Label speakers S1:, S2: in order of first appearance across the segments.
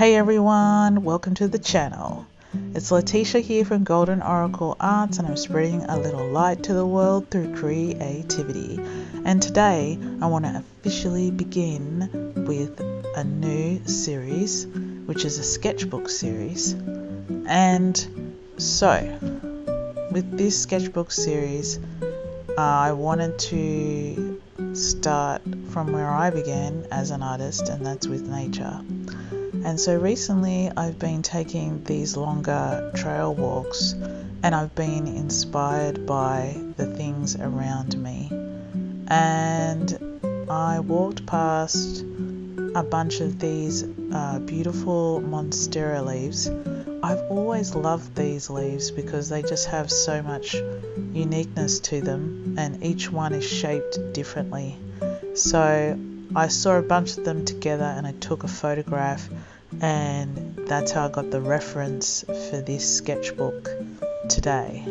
S1: Hey everyone, welcome to the channel. It's Letitia here from Golden Oracle Arts, and I'm spreading a little light to the world through creativity. And today I want to officially begin with a new series, which is a sketchbook series. And so with this sketchbook series, I wanted to start from where I began as an artist, and that's with nature. And so recently I've been taking these longer trail walks, and I've been inspired by the things around me. And I walked past a bunch of these beautiful Monstera leaves. I've always loved these leaves because they just have so much uniqueness to them, and each one is shaped differently. So I saw a bunch of them together and I took a photograph, and that's how I got the reference for this sketchbook today.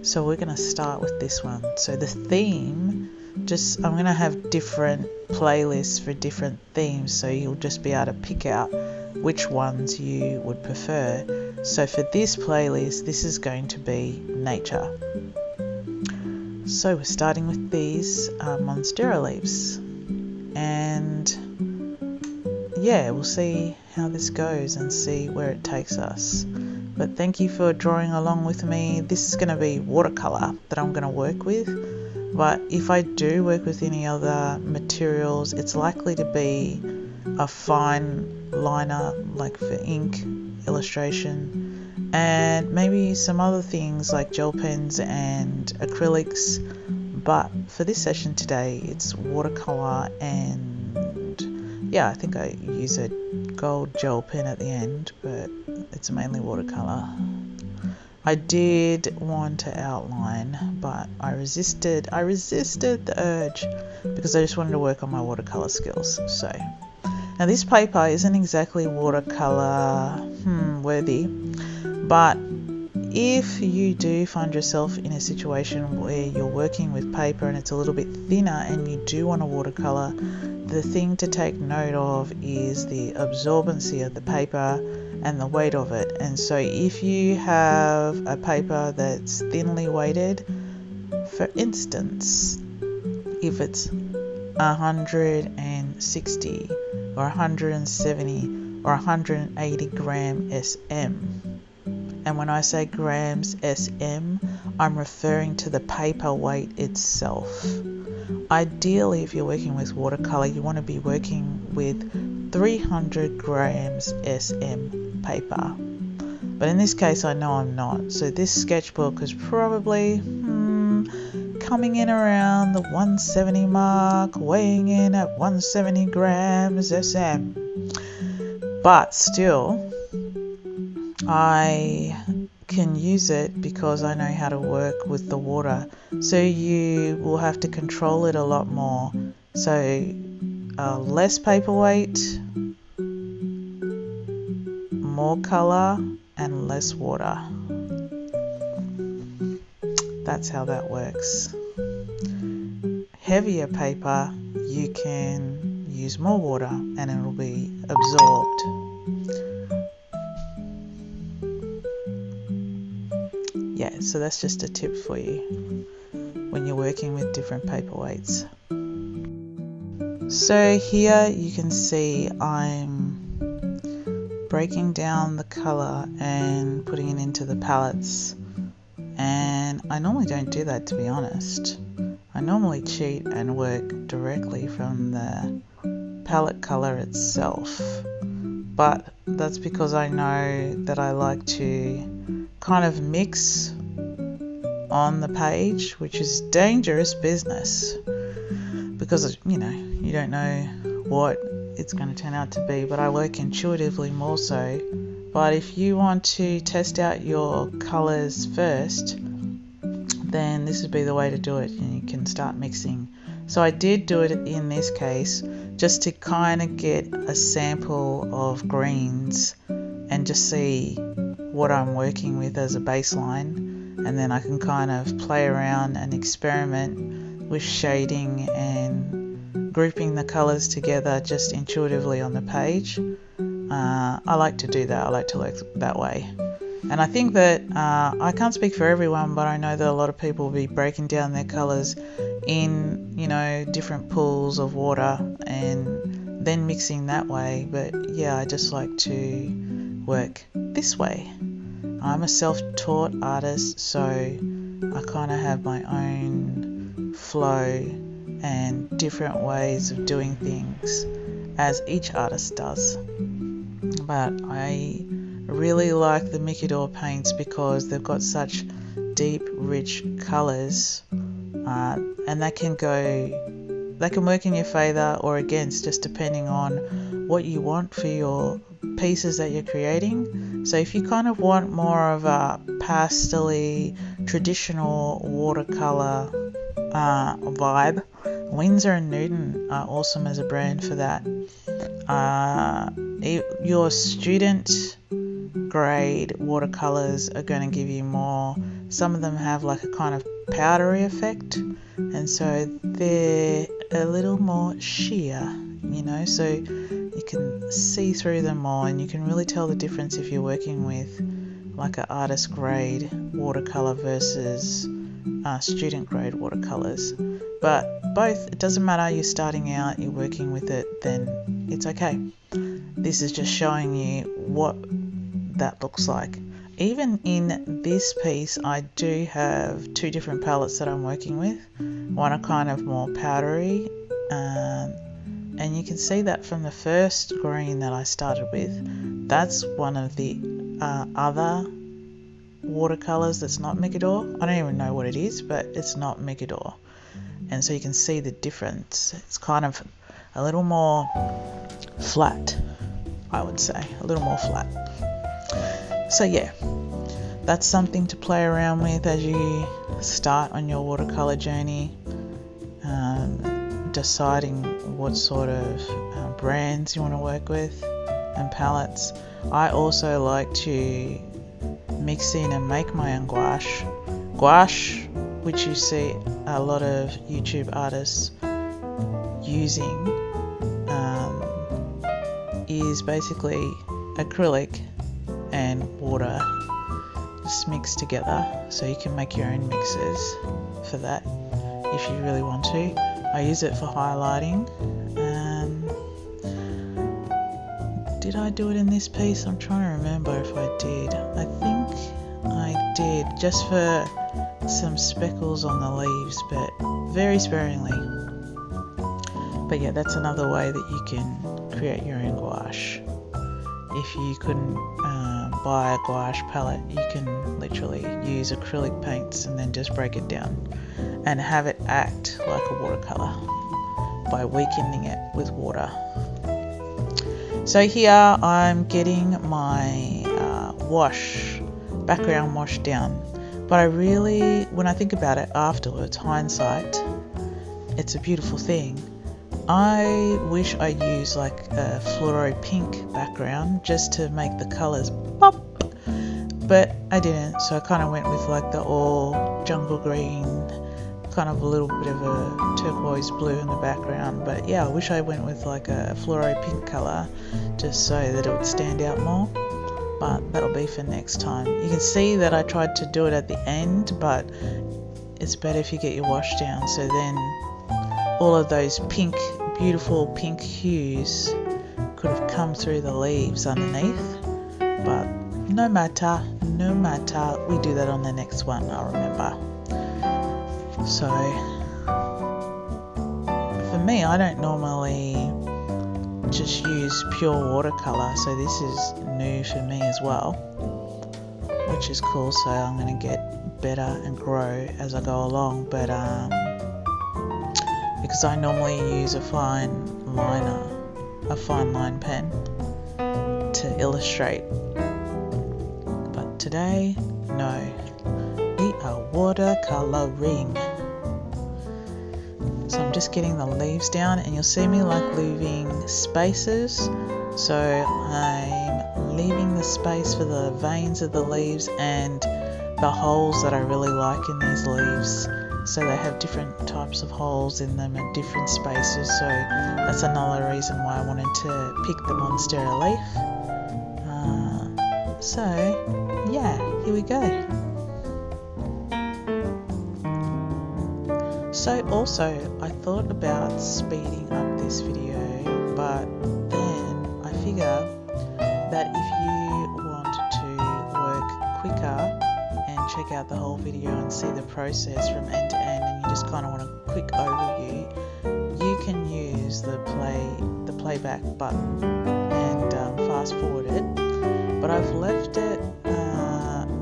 S1: So we're going to start with this one. So the theme, I'm going to have different playlists for different themes, so you'll just be able to pick out which ones you would prefer. So for this playlist, this is going to be nature. So we're starting with these Monstera leaves, and yeah, we'll see how this goes and see where it takes us. But thank you for drawing along with me. This is going to be watercolour that I'm going to work with, but if I do work with any other materials, it's likely to be a fine liner, like for ink, illustration, and maybe some other things like gel pens and acrylics. But for this session today, it's watercolour, and yeah, I think I use a gold gel pen at the end, but it's mainly watercolour. I did want to outline, but I resisted the urge because I just wanted to work on my watercolour skills. So now this paper isn't exactly watercolour worthy, but if you do find yourself in a situation where you're working with paper and it's a little bit thinner and you do want a watercolour, the thing to take note of is the absorbency of the paper and the weight of it. And so if you have a paper that's thinly weighted, for instance, if it's 160 or 170 or 180 gram SM, and when I say grams SM, I'm referring to the paper weight itself. Ideally, if you're working with watercolour, you want to be working with 300 grams SM paper. But in this case, I know I'm not. So this sketchbook is probably coming in around the 170 mark, weighing in at 170 grams SM. But still, I can use it because I know how to work with the water. So you will have to control it a lot more. So less paper weight, more colour, and less water. That's how that works. Heavier paper, you can use more water and it will be absorbed. Yeah, so that's just a tip for you when you're working with different paper weights. So here you can see I'm breaking down the colour and putting it into the palettes. And I normally don't do that, to be honest. I normally cheat and work directly from the palette colour itself. But that's because I know that I like to kind of mix on the page, which is dangerous business because you don't know what it's going to turn out to be, but I work intuitively more so. But if you want to test out your colours first, then this would be the way to do it, and you can start mixing. So I did do it in this case just to kind of get a sample of greens and just see what I'm working with as a baseline, and then I can kind of play around and experiment with shading and grouping the colours together just intuitively on the page. I like to do that. I like to work that way. And I think that I can't speak for everyone, but I know that a lot of people will be breaking down their colours in, different pools of water and then mixing that way. But yeah, I just like to work this way. I'm a self-taught artist, so I kind of have my own flow and different ways of doing things, as each artist does. But I really like the Mikador paints because they've got such deep, rich colours, and that can work in your favour or against, just depending on what you want for your pieces that you're creating. So if you kind of want more of a pastel-y, traditional watercolour vibe, Winsor and Newton are awesome as a brand for that. Your student grade watercolors are going to give you more. Some of them have like a kind of powdery effect, and so they're a little more sheer, so you can see through them more, and you can really tell the difference if you're working with like an artist grade watercolor versus student grade watercolors. But both, it doesn't matter, you're starting out, you're working with it, then it's okay. This is just showing you what that looks like. Even in this piece, I do have two different palettes that I'm working with. One are kind of more powdery, and you can see that from the first green that I started with. That's one of the other watercolors that's not Mikador. I don't even know what it is, but it's not Mikador. And so you can see the difference. It's kind of a little more flat, I would say, a little more flat. So yeah, that's something to play around with as you start on your watercolor journey, deciding what sort of brands you want to work with and palettes. I also like to mix in and make my own gouache. Gouache, which you see a lot of YouTube artists using, is basically acrylic and water just mixed together, so you can make your own mixes for that if you really want to. I use it for highlighting. Did I do it in this piece? I'm trying to remember if I did. I think I did, just for some speckles on the leaves, but very sparingly. But yeah, that's another way that you can create your own gouache. If you couldn't buy a gouache palette, you can literally use acrylic paints and then just break it down and have it act like a watercolor by weakening it with water. So here I'm getting my background wash down. But I really, when I think about it afterwards, hindsight, it's a beautiful thing. I wish I used like a fluoro pink background just to make the colours pop, but I didn't, so I kind of went with like the all jungle green, kind of a little bit of a turquoise blue in the background. But yeah, I wish I went with like a fluoro pink colour just so that it would stand out more, but that'll be for next time. You can see that I tried to do it at the end, but it's better if you get your wash down, so then all of those pink, beautiful pink hues could have come through the leaves underneath. But no matter, we do that on the next one, I'll remember. So for me, I don't normally just use pure watercolor, so this is new for me as well, which is cool. So I'm going to get better and grow as I go along, but because I normally use a fine line pen to illustrate, but today, no, we are watercoloring. So I'm just getting the leaves down, and you'll see me like leaving spaces. So I'm leaving the space for the veins of the leaves and the holes that I really like in these leaves. so they have different types of holes in them at different spaces, so that's another reason why I wanted to pick the Monstera leaf. So yeah, here we go. So also I thought about speeding up this video, but then I figure that if you want to work quicker and check out the whole video and see the process from end to end, and you just kind of want a quick overview, you can use the playback button and fast forward it. But I've left it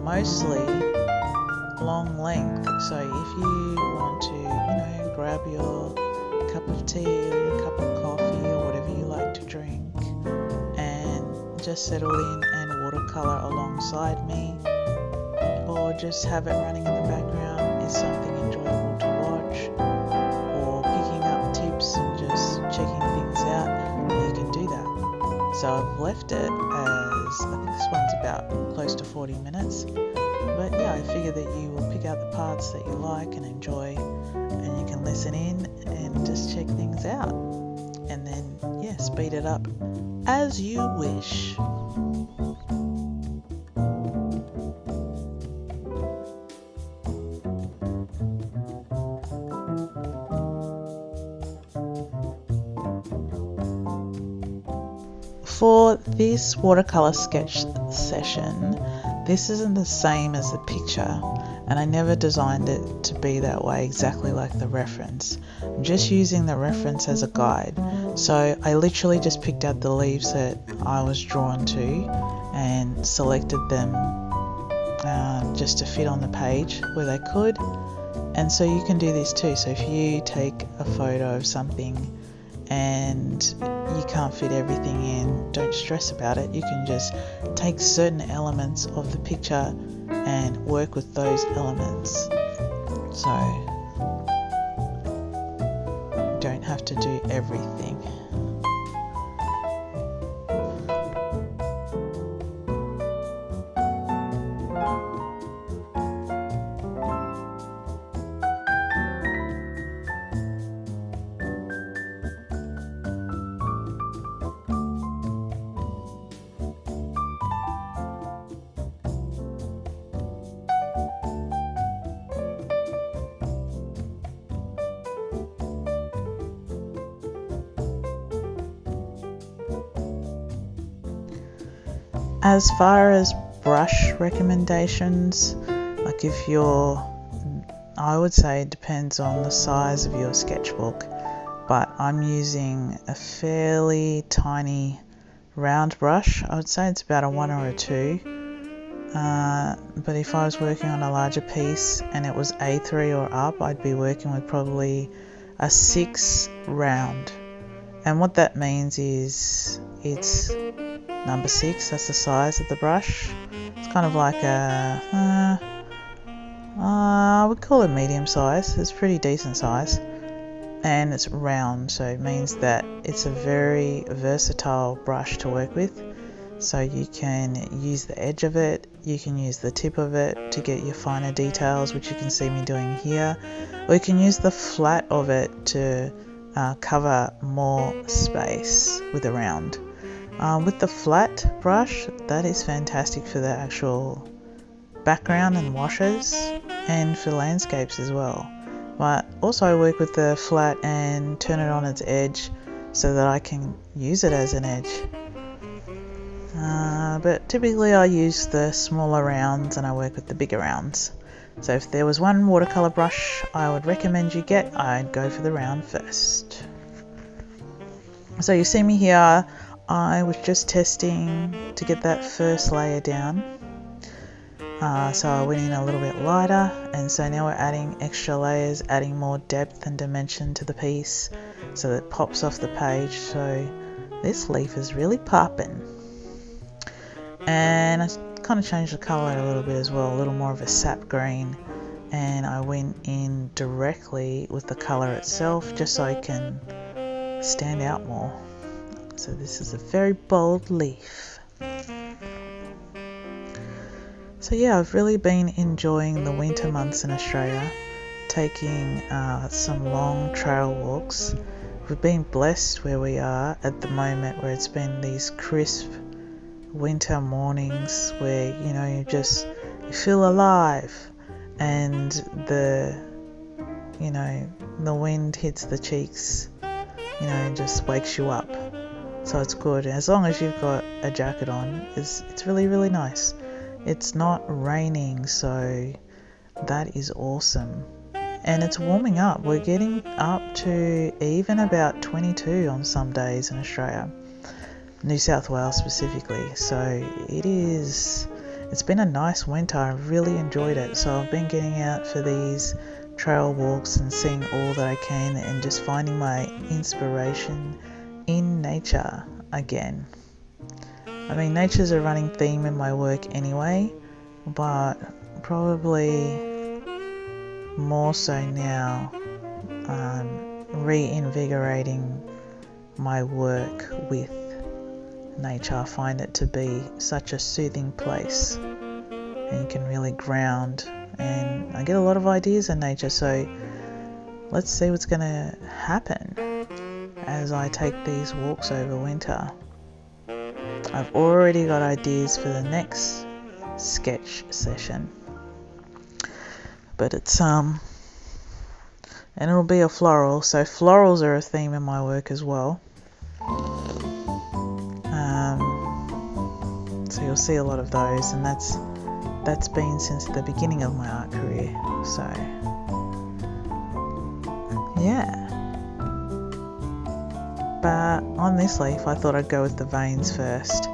S1: mostly long length, so if you want to, grab your cup of tea or your cup of coffee or whatever you like to drink and just settle in and watercolour alongside me, or just have it running in the background is something enjoyable to watch, or picking up tips and just checking things out, you can do that. So I've left it as, I think this one's about close to 40 minutes, but yeah, I figure that you will pick out the parts that you like and enjoy, and you can listen in and just check things out, and then yeah, speed it up as you wish. For this watercolour sketch session, this isn't the same as the picture, and I never designed it to be that way exactly like the reference. I'm just using the reference as a guide. So I literally just picked out the leaves that I was drawn to and selected them just to fit on the page where they could. And so you can do this too. So if you take a photo of something and you can't fit everything in, don't stress about it. You can just take certain elements of the picture and work with those elements. So you don't have to do everything. As far as brush recommendations, like I would say it depends on the size of your sketchbook, but I'm using a fairly tiny round brush. I would say it's about a 1 or a 2, but if I was working on a larger piece and it was A3 or up, I'd be working with probably a 6 round. And what that means is it's number 6, that's the size of the brush. It's kind of like I would call it medium size. It's pretty decent size, and it's round, so it means that it's a very versatile brush to work with. So you can use the edge of it, you can use the tip of it to get your finer details, which you can see me doing here, or you can use the flat of it to cover more space with a round. With the flat brush, that is fantastic for the actual background and washes, and for landscapes as well. But also I work with the flat and turn it on its edge so that I can use it as an edge. But typically I use the smaller rounds and I work with the bigger rounds. So if there was one watercolour brush I would recommend you get, I'd go for the round first. So you see me here, I was just testing to get that first layer down. So I went in a little bit lighter, and so now we're adding extra layers, adding more depth and dimension to the piece so that it pops off the page. So this leaf is really popping. And I kind of changed the colour a little bit as well, a little more of a sap green, and I went in directly with the colour itself just so I can stand out more. So this is a very bold leaf. So yeah, I've really been enjoying the winter months in Australia, taking some long trail walks. We've been blessed where we are at the moment, where it's been these crisp winter mornings where you feel alive, and the wind hits the cheeks, and just wakes you up. So it's good. As long as you've got a jacket on, it's really, really nice. It's not raining, so that is awesome. And it's warming up. We're getting up to even about 22 on some days in Australia, New South Wales specifically. So it's been a nice winter. I've really enjoyed it. So I've been getting out for these trail walks and seeing all that I can, and just finding my inspiration in nature again. I mean, nature's a running theme in my work anyway, but probably more so now, reinvigorating my work with nature. I find it to be such a soothing place, and you can really ground, and I get a lot of ideas in nature. So let's see what's going to happen as I take these walks over winter. I've already got ideas for the next sketch session, but it's and it'll be a floral. So florals are a theme in my work as well. So you'll see a lot of those, and that's been since the beginning of my art career. So yeah. But on this leaf, I thought I'd go with the veins first,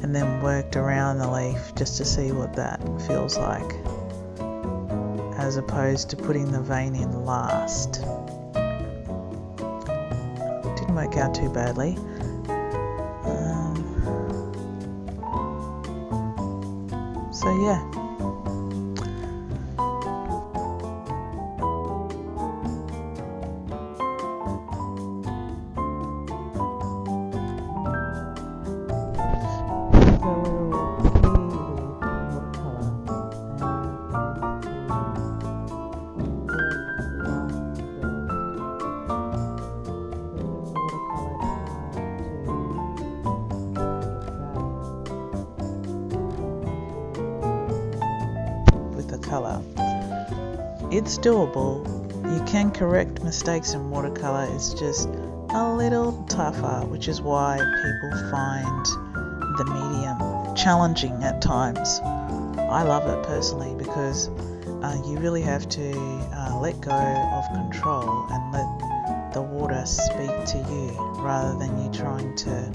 S1: and then worked around the leaf just to see what that feels like, as opposed to putting the vein in last. Didn't work out too badly. So yeah. Colour. It's doable. You can correct mistakes in watercolour. It's just a little tougher, which is why people find the medium challenging at times. I love it personally because you really have to let go of control and let the water speak to you, rather than you trying to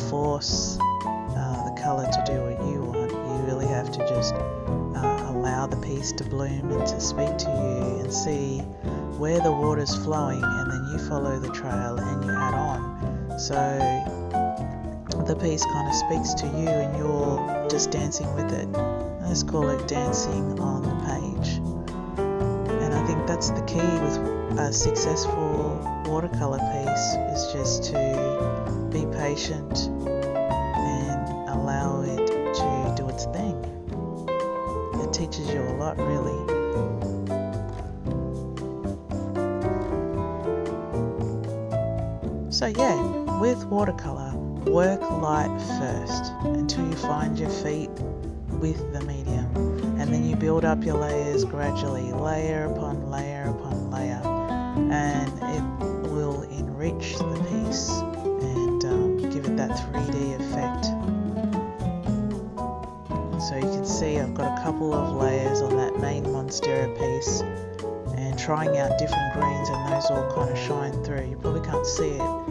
S1: force the colour to do what you want. You really have to just allow the piece to bloom and to speak to you, and see where the water's flowing, and then you follow the trail and you add on. So the piece kind of speaks to you and you're just dancing with it. Let's call it dancing on the page. And I think that's the key with a successful watercolour piece, is just to be patient and allow it to do its thing. It teaches you a lot, really. So yeah, with watercolour, work light first until you find your feet with the medium, and then you build up your layers gradually, layer upon layer upon layer, and it will enrich the piece and give it that 3D effect. So you can see I've got a couple of layers on that main Monstera piece, and trying out different greens, and those all kind of shine through. You probably can't see it,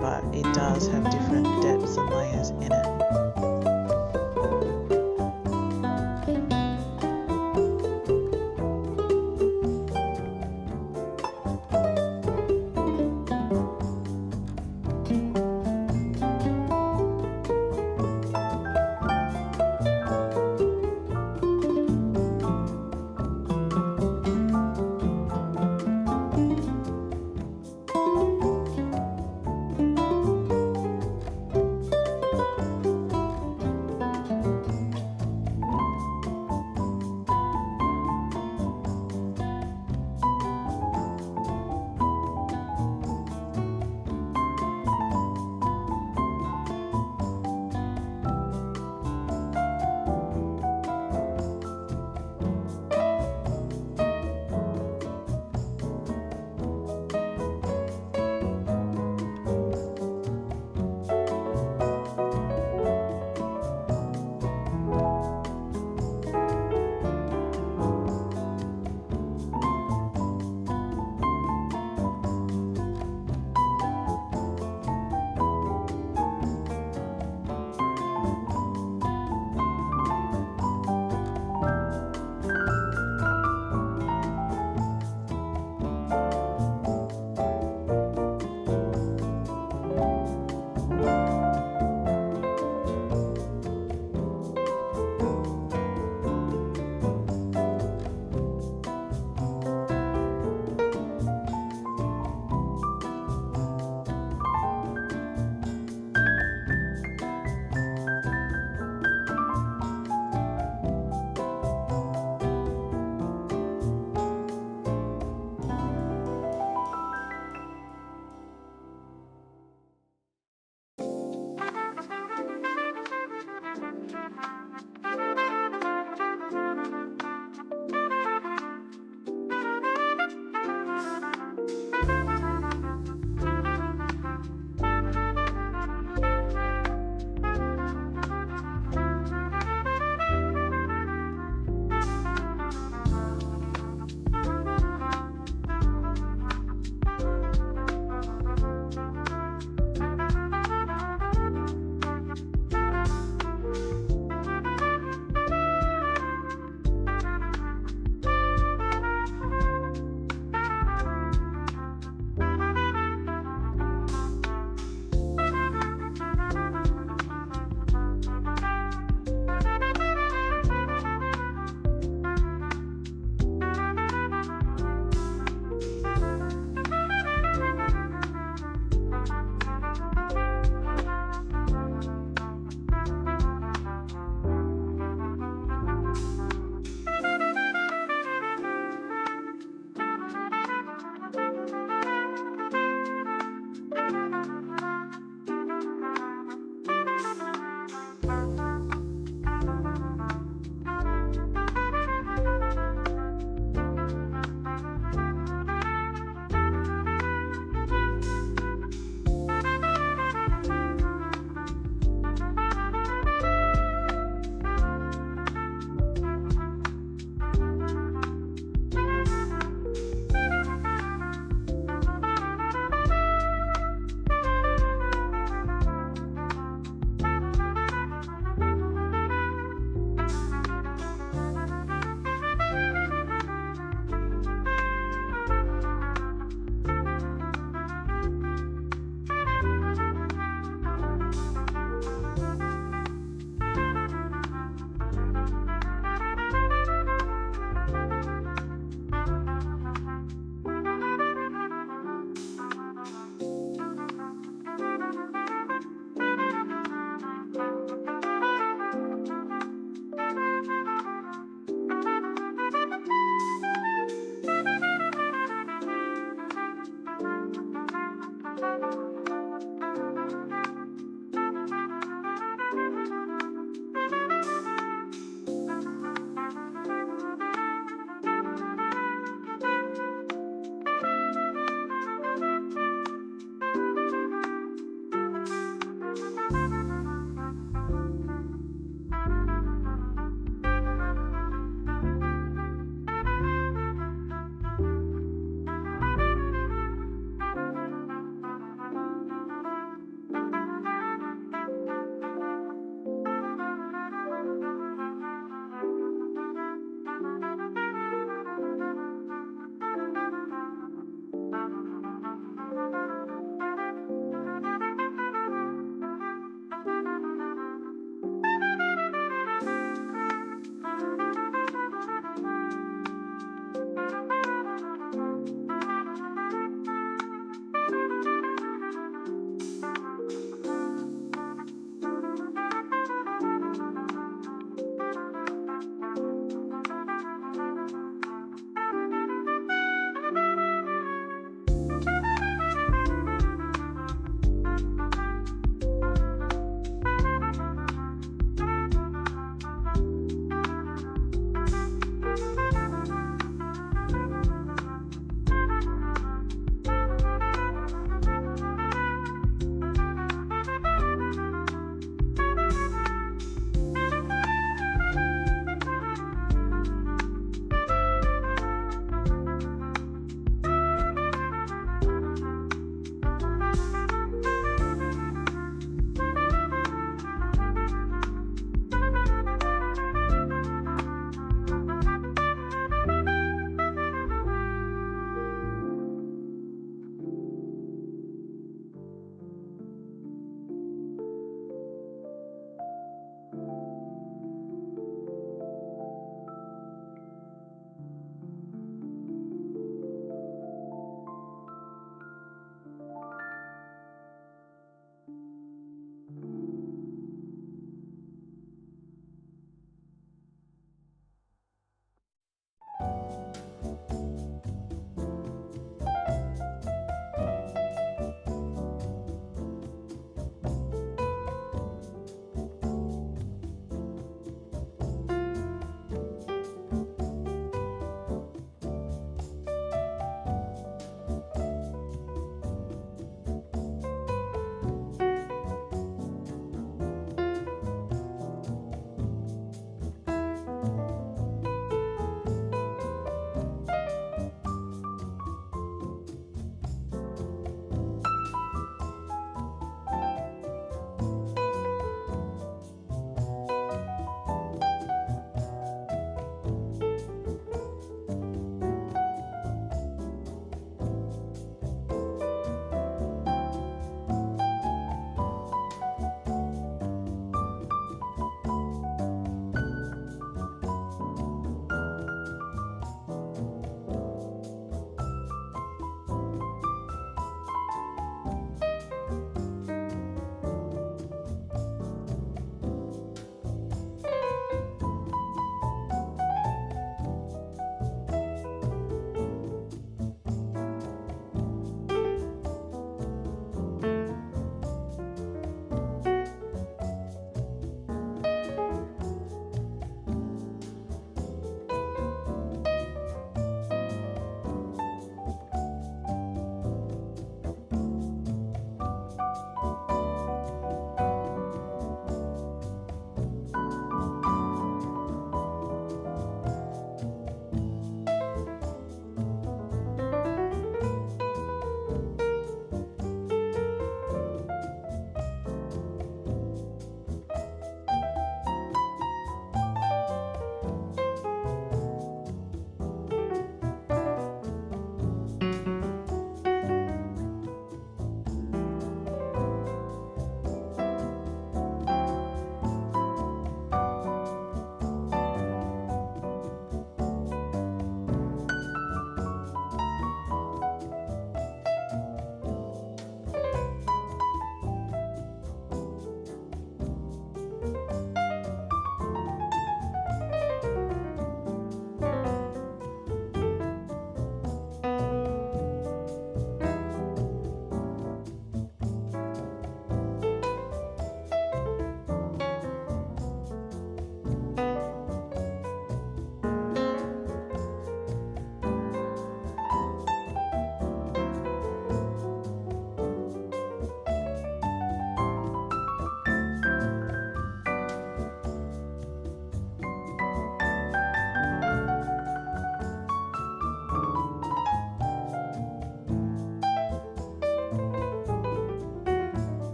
S1: but it does have different depths and layers in it.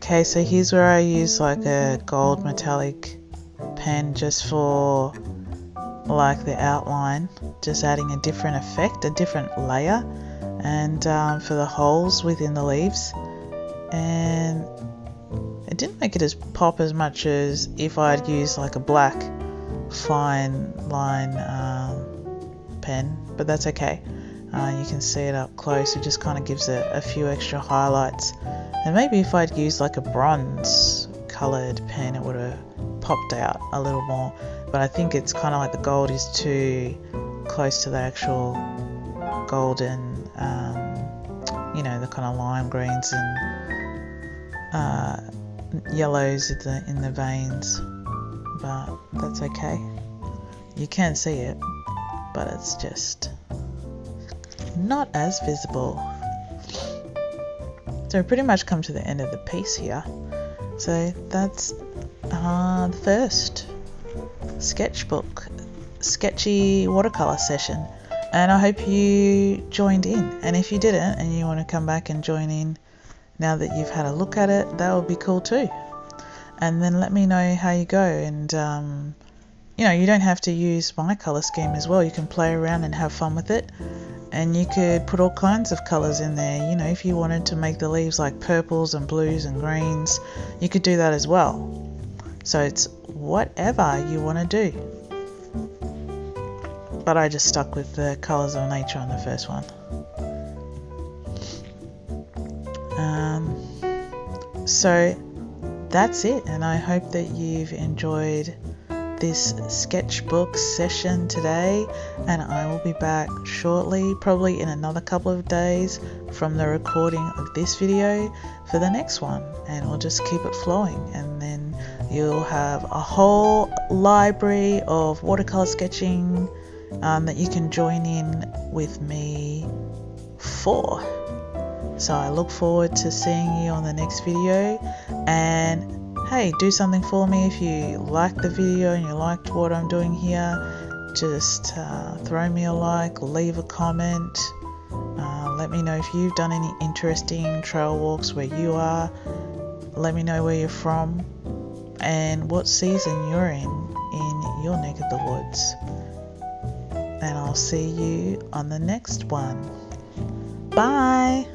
S1: Okay, so here's where I use like a gold metallic pen just for like the outline, just adding a different effect, a different layer, and for the holes within the leaves. And it didn't make it as pop as much as if I'd used like a black fine line pen, but that's okay. You can see it up close. It just kind of gives it a few extra highlights. And maybe if I'd used like a bronze coloured pen, it would have popped out a little more. But I think it's kind of like the gold is too close to the actual golden, you know, the kind of lime greens and yellows in the veins. But that's okay. You can see it, but it's just not as visible. So we pretty much come to the end of the piece here. So that's the first sketchbook sketchy watercolor session, and I hope you joined in. And if you didn't and you want to come back and join in now that you've had a look at it, that would be cool too. And then let me know how you go. And you know, you don't have to use my color scheme as well. You can play around and have fun with it, and you could put all kinds of colors in there. You know, if you wanted to make the leaves like purples and blues and greens, you could do that as well. So it's whatever you want to do. But I just stuck with the colors of nature on the first one. So that's it, and I hope that you've enjoyed this sketchbook session today, and I will be back shortly, probably in another couple of days from the recording of this video for the next one, and we'll just keep it flowing, and then you'll have a whole library of watercolor sketching that you can join in with me for. So I look forward to seeing you on the next video, and hey, do something for me if you liked the video and you liked what I'm doing here. Just throw me a like, leave a comment, let me know if you've done any interesting trail walks where you are. Let me know where you're from and what season you're in your neck of the woods. And I'll see you on the next one. Bye!